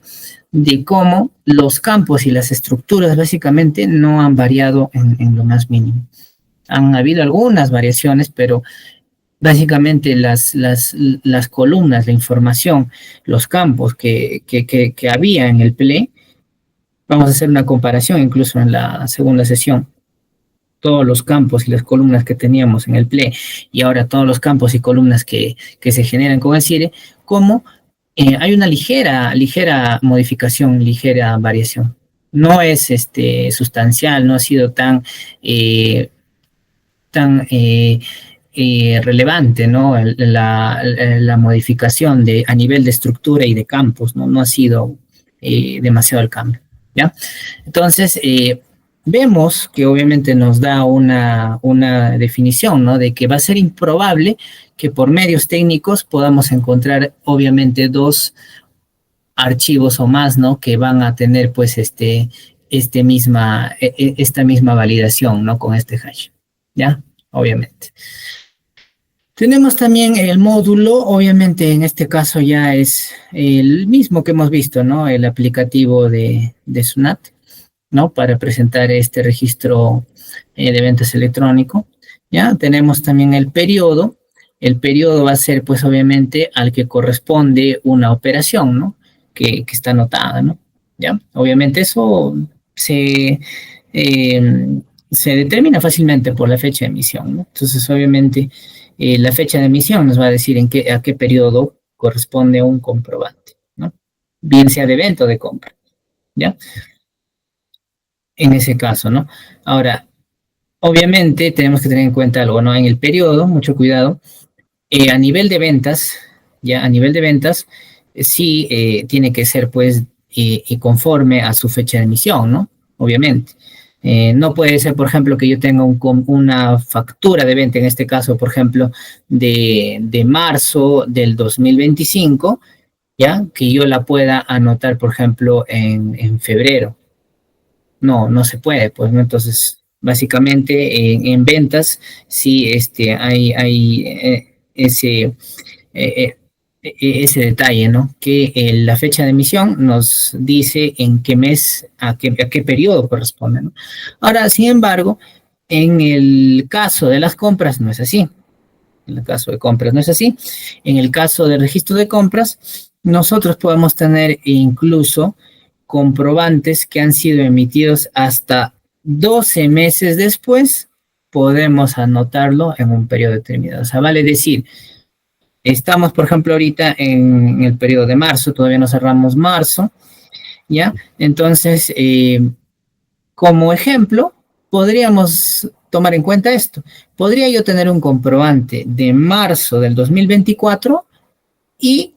de cómo los campos y las estructuras básicamente no han variado en lo más mínimo. Han habido algunas variaciones, pero básicamente las columnas, la información, los campos que había en el PLE, vamos a hacer una comparación incluso en la segunda sesión. Todos los campos y las columnas que teníamos en el PLE y ahora todos los campos y columnas que se generan con el CIRE, como hay una ligera modificación, ligera variación. No es sustancial, no ha sido tan relevante, ¿no? La modificación a nivel de estructura y de campos, ¿no? No ha sido demasiado el cambio, ¿ya? Entonces, vemos que obviamente nos da una definición, ¿no? De que va a ser improbable que por medios técnicos podamos encontrar obviamente dos archivos o más, ¿no? Que van a tener pues esta misma validación, ¿no? Con este hash, ¿ya? Obviamente. Tenemos también el módulo, obviamente en este caso ya es el mismo que hemos visto, ¿no? El aplicativo de SUNAT, ¿no? Para presentar este registro de ventas electrónico, ¿ya? Tenemos también el periodo. El periodo va a ser, pues, obviamente, al que corresponde una operación, ¿no? Que está anotada, ¿no? ¿Ya? Obviamente eso se, se determina fácilmente por la fecha de emisión, ¿no? Entonces, obviamente, la fecha de emisión nos va a decir a qué periodo corresponde un comprobante, ¿no? Bien sea de venta o de compra, ¿ya? En ese caso, ¿no? Ahora, obviamente tenemos que tener en cuenta algo, ¿no? En el periodo, mucho cuidado, a nivel de ventas, ya a nivel de ventas, sí tiene que ser pues conforme a su fecha de emisión, ¿no? Obviamente. No puede ser, por ejemplo, que yo tenga una factura de venta, en este caso, por ejemplo, de marzo del 2025, ¿ya? Que yo la pueda anotar, por ejemplo, en febrero. No, no se puede, pues, ¿no? Entonces, básicamente en ventas sí hay ese detalle, ¿no? Que la fecha de emisión nos dice en qué mes, a qué periodo corresponde, ¿no? Ahora, sin embargo, en el caso de las compras no es así. En el caso de compras no es así. En el caso del registro de compras, nosotros podemos tener incluso comprobantes que han sido emitidos hasta 12 meses después, podemos anotarlo en un periodo determinado. O sea, vale decir, estamos, por ejemplo, ahorita en el periodo de marzo, todavía no cerramos marzo, ¿ya? Entonces, como ejemplo, podríamos tomar en cuenta esto. Podría yo tener un comprobante de marzo del 2024 y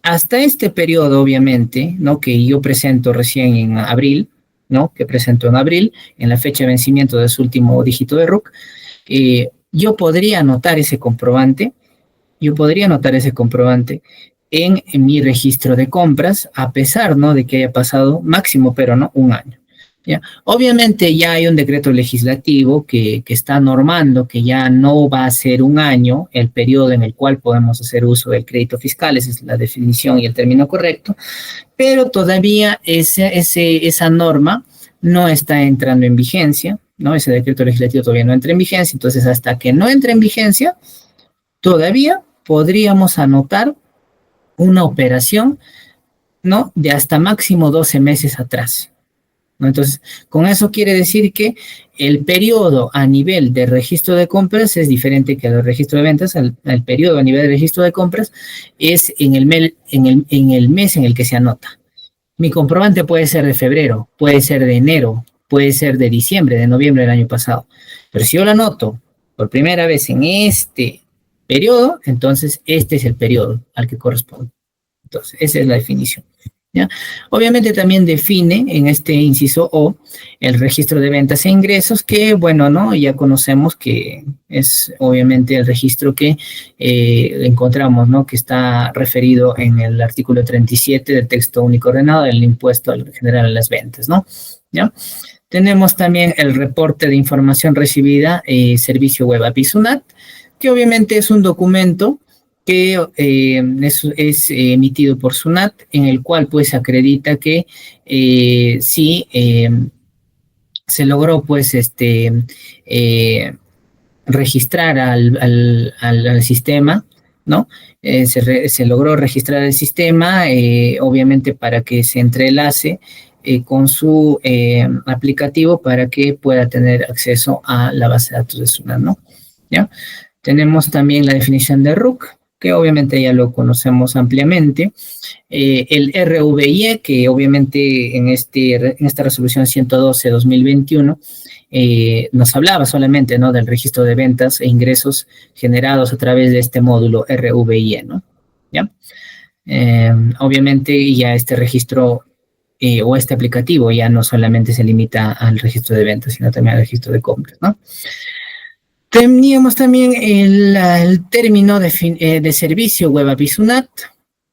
hasta este periodo, obviamente, ¿no? Que yo presento recién en abril, ¿no? Que presento en abril, en la fecha de vencimiento de su último dígito de RUC, yo podría anotar ese comprobante, en mi registro de compras, a pesar, ¿no? De que haya pasado máximo, pero no un año. ¿Ya? Obviamente ya hay un decreto legislativo que está normando que ya no va a ser un año el periodo en el cual podemos hacer uso del crédito fiscal, esa es la definición y el término correcto, pero todavía esa norma no está entrando en vigencia, ¿no? Ese decreto legislativo todavía no entra en vigencia, entonces hasta que no entre en vigencia, todavía podríamos anotar una operación, ¿no? De hasta máximo 12 meses atrás, ¿no? Entonces, con eso quiere decir que el periodo a nivel de registro de compras es diferente que el registro de ventas. El periodo a nivel de registro de compras es en el mes en el que se anota. Mi comprobante puede ser de febrero, puede ser de enero, puede ser de diciembre, de noviembre del año pasado. Pero si yo lo anoto por primera vez en este periodo, entonces este es el periodo al que corresponde. Entonces, esa es la definición, ¿ya? Obviamente también define en este inciso O el registro de ventas e ingresos, que bueno, ¿no? Ya conocemos que es obviamente el registro que encontramos, ¿no? Que está referido en el artículo 37 del texto único ordenado del impuesto general a las ventas, ¿no? ¿Ya? Tenemos también el reporte de información recibida, servicio web API SUNAT, que obviamente es un documento que es emitido por SUNAT, en el cual pues acredita que sí se logró pues registrar al sistema, ¿no? Se logró registrar el sistema, obviamente para que se entrelace con su aplicativo para que pueda tener acceso a la base de datos de SUNAT, ¿no? ¿Ya? Tenemos también la definición de RUC, que obviamente ya lo conocemos ampliamente. El RVIE, que obviamente en esta resolución 112-2021 nos hablaba solamente, ¿no? Del registro de ventas e ingresos generados a través de este módulo RVIE, ¿no? ¿Ya? Obviamente ya este registro o este aplicativo ya no solamente se limita al registro de ventas, sino también al registro de compras, ¿no? Teníamos también el término de servicio Web API SUNAT,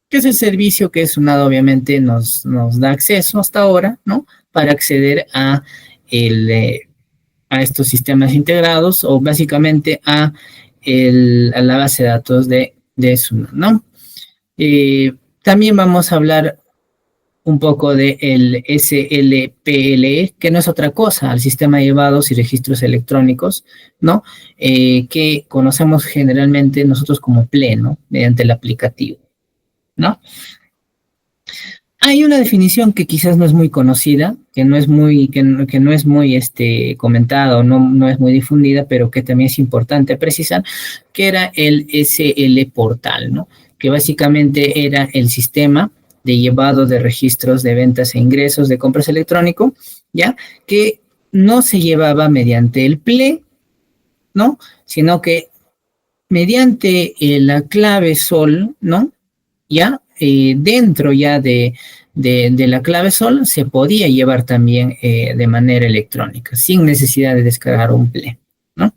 que es el servicio que SUNAT obviamente nos da acceso hasta ahora, ¿no? Para acceder a estos sistemas integrados o básicamente a la base de datos de SUNAT, ¿no? También vamos a hablar un poco del SLPLE, que no es otra cosa, al sistema de llevados y registros electrónicos, ¿no? Que conocemos generalmente nosotros como PLE, ¿no? Mediante el aplicativo, ¿no? Hay una definición que quizás no es muy conocida, que no es muy comentada o no es muy difundida, pero que también es importante precisar, que era el SL Portal, ¿no? Que básicamente era el sistema de llevado de registros de ventas e ingresos de compras electrónico, ¿ya? Que no se llevaba mediante el PLE, ¿no? Sino que mediante la clave SOL, ¿no? ¿Ya? Dentro ya de la clave SOL se podía llevar también de manera electrónica, sin necesidad de descargar un PLE, ¿no?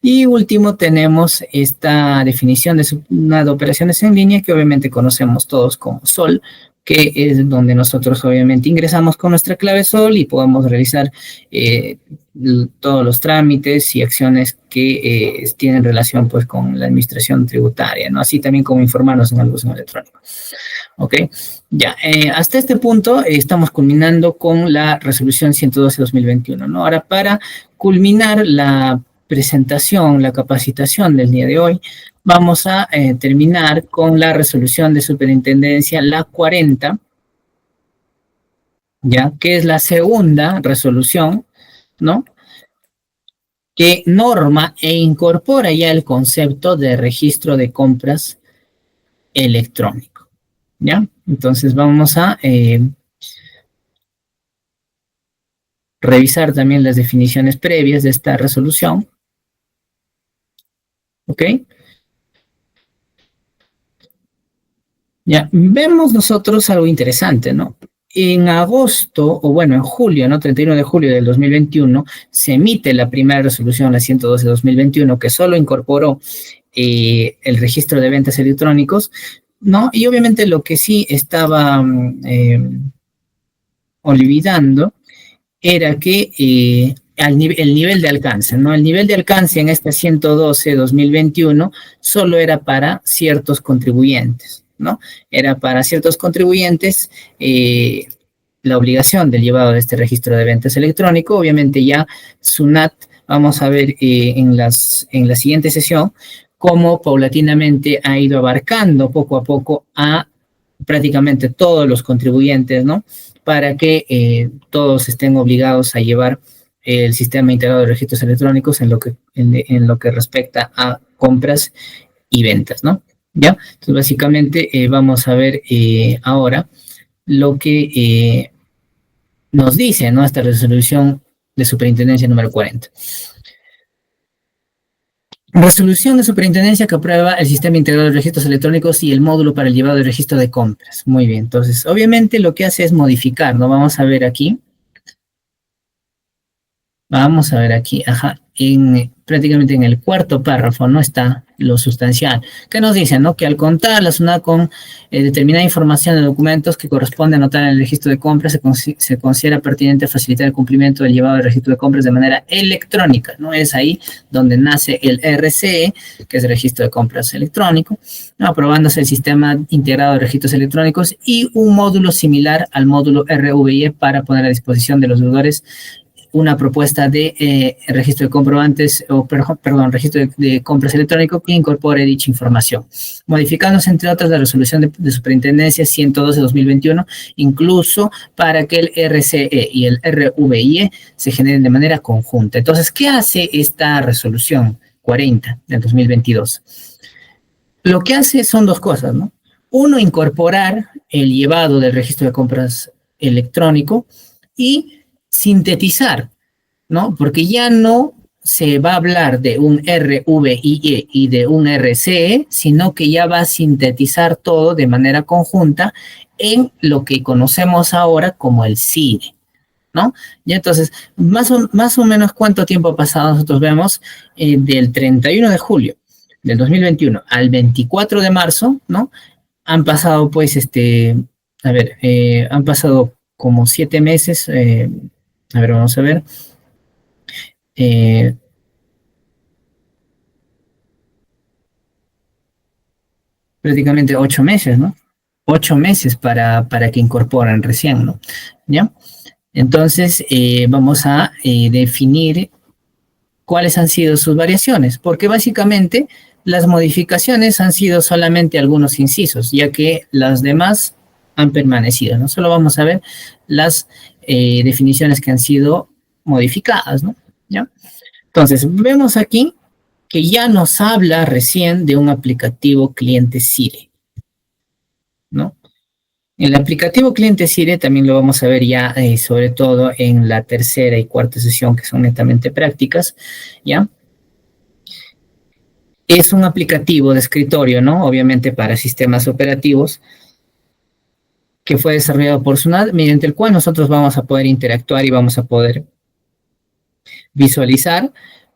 Y último tenemos esta definición de una de operaciones en línea que obviamente conocemos todos como SOL, que es donde nosotros obviamente ingresamos con nuestra clave SOL y podemos realizar todos los trámites y acciones que tienen relación pues con la administración tributaria, ¿no? Así también como informarnos en el buzón electrónico. ¿Ok? Ya, hasta este punto estamos culminando con la resolución 112-2021, ¿no? Ahora, para culminar la presentación, la capacitación del día de hoy, vamos a terminar con la resolución de superintendencia, la 40, ya, que es la segunda resolución, ¿no? Que norma e incorpora ya el concepto de registro de compras electrónico, ¿ya? Entonces vamos a revisar también las definiciones previas de esta resolución, ¿ok? Ya, vemos nosotros algo interesante, ¿no? En agosto, o bueno, en julio, ¿no? 31 de julio del 2021, se emite la primera resolución, la 112-2021, que solo incorporó el registro de ventas electrónicos, ¿no? Y obviamente lo que sí estaba olvidando era que el nivel de alcance, ¿no? El nivel de alcance en esta 112-2021 solo era para ciertos contribuyentes, ¿no? Era para ciertos contribuyentes la obligación del llevado de este registro de ventas electrónico. Obviamente ya SUNAT, vamos a ver en la siguiente sesión, cómo paulatinamente ha ido abarcando poco a poco a prácticamente todos los contribuyentes, ¿no? Para que todos estén obligados a llevar el sistema integrado de registros electrónicos en lo que respecta a compras y ventas, ¿no? ¿Ya? Entonces, básicamente, vamos a ver ahora lo que nos dice, ¿no? Esta resolución de superintendencia número 40. Resolución de superintendencia que aprueba el sistema integrado de registros electrónicos y el módulo para el llevado de registro de compras. Muy bien, entonces, obviamente lo que hace es modificar, ¿no? Vamos a ver aquí. Vamos a ver aquí, ajá, prácticamente en el cuarto párrafo no está lo sustancial. ¿Qué nos dice, no? Que al contar la SUNAT con determinada información de documentos que corresponde anotar en el registro de compras, se considera pertinente facilitar el cumplimiento del llevado del registro de compras de manera electrónica, ¿no? Es ahí donde nace el RCE, que es el registro de compras electrónico, ¿no? Aprobándose el sistema integrado de registros electrónicos y un módulo similar al módulo RVIE para poner a disposición de los deudores una propuesta de registro de comprobantes, registro de compras electrónico que incorpore dicha información. Modificándose, entre otras, la resolución de superintendencia 112-2021, incluso para que el RCE y el RVIE se generen de manera conjunta. Entonces, ¿qué hace esta resolución 40 del 2022? Lo que hace son dos cosas, ¿no? Uno, incorporar el llevado del registro de compras electrónico y sintetizar, ¿no? Porque ya no se va a hablar de un RVIE y de un RCE, sino que ya va a sintetizar todo de manera conjunta en lo que conocemos ahora como el CIRE, ¿no? Y entonces, más o menos cuánto tiempo ha pasado, nosotros vemos del 31 de julio del 2021 al 24 de marzo, ¿no? Han pasado, pues, han pasado como 7 meses, a ver, vamos a ver, eh, prácticamente 8 meses, ¿no? 8 meses para que incorporen recién, ¿no? ¿Ya? Entonces, vamos a definir cuáles han sido sus variaciones, porque básicamente las modificaciones han sido solamente algunos incisos, ya que las demás han permanecido, ¿no? Solo vamos a ver las definiciones que han sido modificadas, ¿no? ¿Ya? Entonces, vemos aquí que ya nos habla recién de un aplicativo cliente Sire, ¿no? El aplicativo cliente Sire también lo vamos a ver ya, sobre todo en la tercera y cuarta sesión, que son netamente prácticas, ¿ya? Es un aplicativo de escritorio, ¿no? Obviamente para sistemas operativos, que fue desarrollado por SUNAT, mediante el cual nosotros vamos a poder interactuar y vamos a poder visualizar,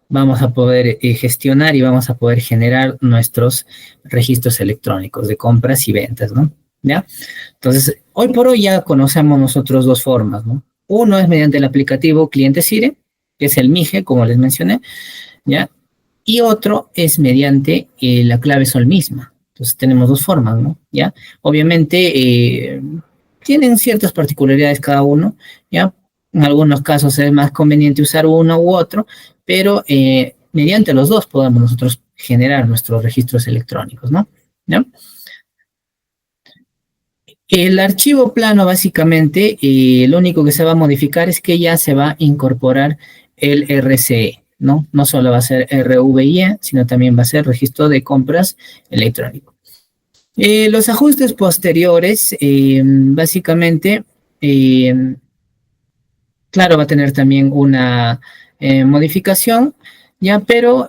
vamos a poder gestionar y vamos a poder generar nuestros registros electrónicos de compras y ventas, ¿no? ¿Ya? Entonces, hoy por hoy ya conocemos nosotros dos formas, ¿no? Uno es mediante el aplicativo cliente Sire, que es el MIGE, como les mencioné, ¿ya? Y otro es mediante la clave Sol misma. Entonces tenemos dos formas, ¿no? ¿Ya? Obviamente tienen ciertas particularidades cada uno, ¿ya? En algunos casos es más conveniente usar uno u otro, pero mediante los dos podemos nosotros generar nuestros registros electrónicos, ¿no? ¿Ya? El archivo plano básicamente, lo único que se va a modificar es que ya se va a incorporar el RCE, ¿no? No solo va a ser RVIE, sino también va a ser registro de compras electrónico. Los ajustes posteriores, básicamente, claro, va a tener también una modificación, ya, pero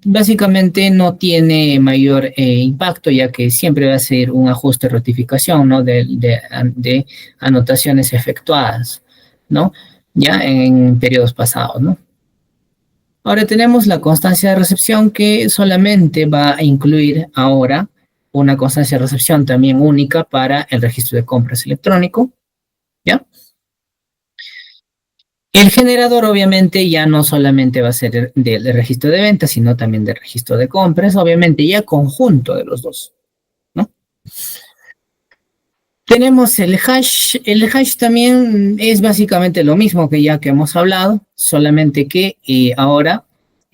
básicamente no tiene mayor impacto, ya que siempre va a ser un ajuste de rectificación, ¿no? De anotaciones efectuadas, ¿no? Ya en periodos pasados, ¿no? Ahora tenemos la constancia de recepción, que solamente va a incluir ahora una constancia de recepción también única para el registro de compras electrónico, ¿ya? El generador obviamente ya no solamente va a ser del registro de ventas, sino también del registro de compras, obviamente ya conjunto de los dos, ¿no? Tenemos el hash también es básicamente lo mismo que ya que hemos hablado, solamente que ahora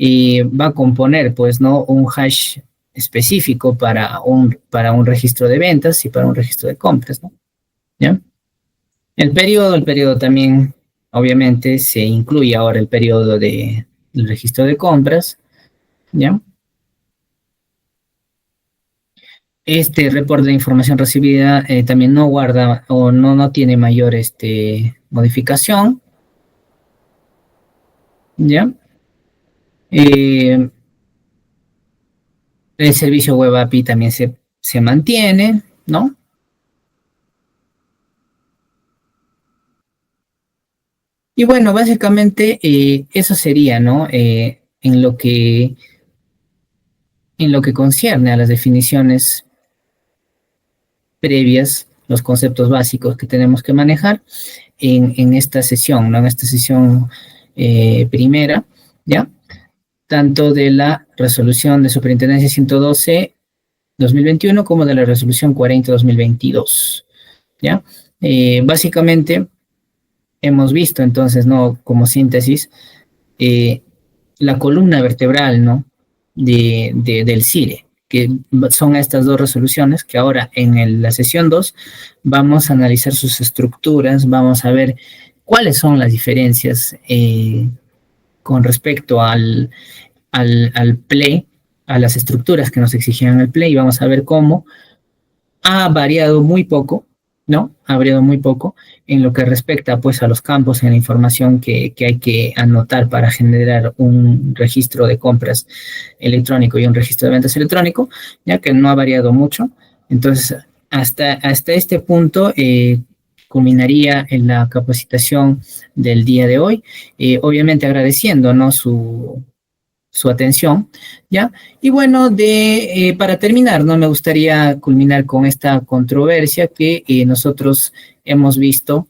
va a componer, pues, ¿no? Un hash específico para un registro de ventas y para un registro de compras, ¿no? ¿Ya? El periodo también, obviamente, se incluye ahora el periodo del registro de compras, ¿ya? Este reporte de información recibida también no guarda o no tiene mayor modificación, ¿ya? Eh, el servicio web API también se mantiene, ¿no? Y bueno, básicamente eso sería, ¿no? En lo que concierne a las definiciones previas, los conceptos básicos que tenemos que manejar en esta sesión, ¿no? En esta sesión primera, ¿ya? Tanto de la resolución de Superintendencia 112-2021 como de la resolución 40-2022, ¿ya? Básicamente, hemos visto entonces, ¿no? Como síntesis, eh, la columna vertebral, ¿no? Del CIRE, que son estas dos resoluciones que ahora en la sesión 2 vamos a analizar sus estructuras, vamos a ver cuáles son las diferencias con respecto al PLE, a las estructuras que nos exigían el PLE, y vamos a ver cómo ha variado muy poco, ¿no? Ha variado muy poco en lo que respecta, pues, a los campos en la información que hay que anotar para generar un registro de compras electrónico y un registro de ventas electrónico, ya que no ha variado mucho. Entonces, hasta este punto culminaría en la capacitación del día de hoy, obviamente agradeciendo, ¿no?, su atención, ¿ya? Y bueno, para terminar, ¿no?, me gustaría culminar con esta controversia que nosotros hemos visto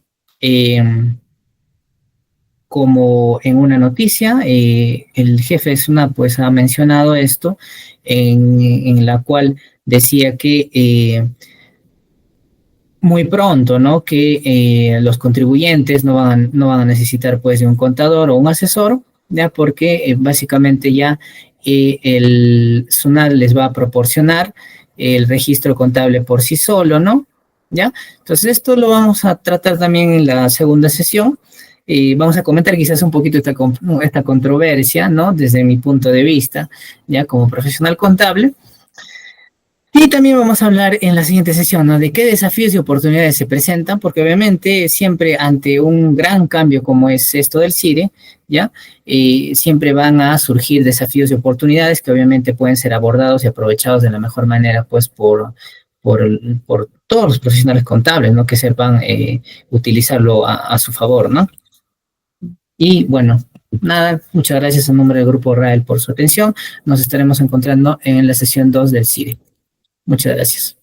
como en una noticia. El jefe de SUNAT pues ha mencionado esto, en la cual decía que muy pronto, ¿no?, que los contribuyentes no van a necesitar pues de un contador o un asesor, ya, porque básicamente ya el SUNAT les va a proporcionar el registro contable por sí solo, ¿no? ¿Ya? Entonces esto lo vamos a tratar también en la segunda sesión. Vamos a comentar quizás un poquito esta controversia, ¿no?, desde mi punto de vista, ya como profesional contable. Y también vamos a hablar en la siguiente sesión, ¿no?, de qué desafíos y oportunidades se presentan, porque obviamente siempre ante un gran cambio como es esto del CIRE, ¿ya? Siempre van a surgir desafíos y oportunidades que obviamente pueden ser abordados y aprovechados de la mejor manera, pues por todos los profesionales contables, ¿no?, que sepan utilizarlo a su favor, ¿no? Y bueno, nada, muchas gracias en nombre del Grupo RAEL por su atención. Nos estaremos encontrando en la sesión 2 del CIRE. Muchas gracias.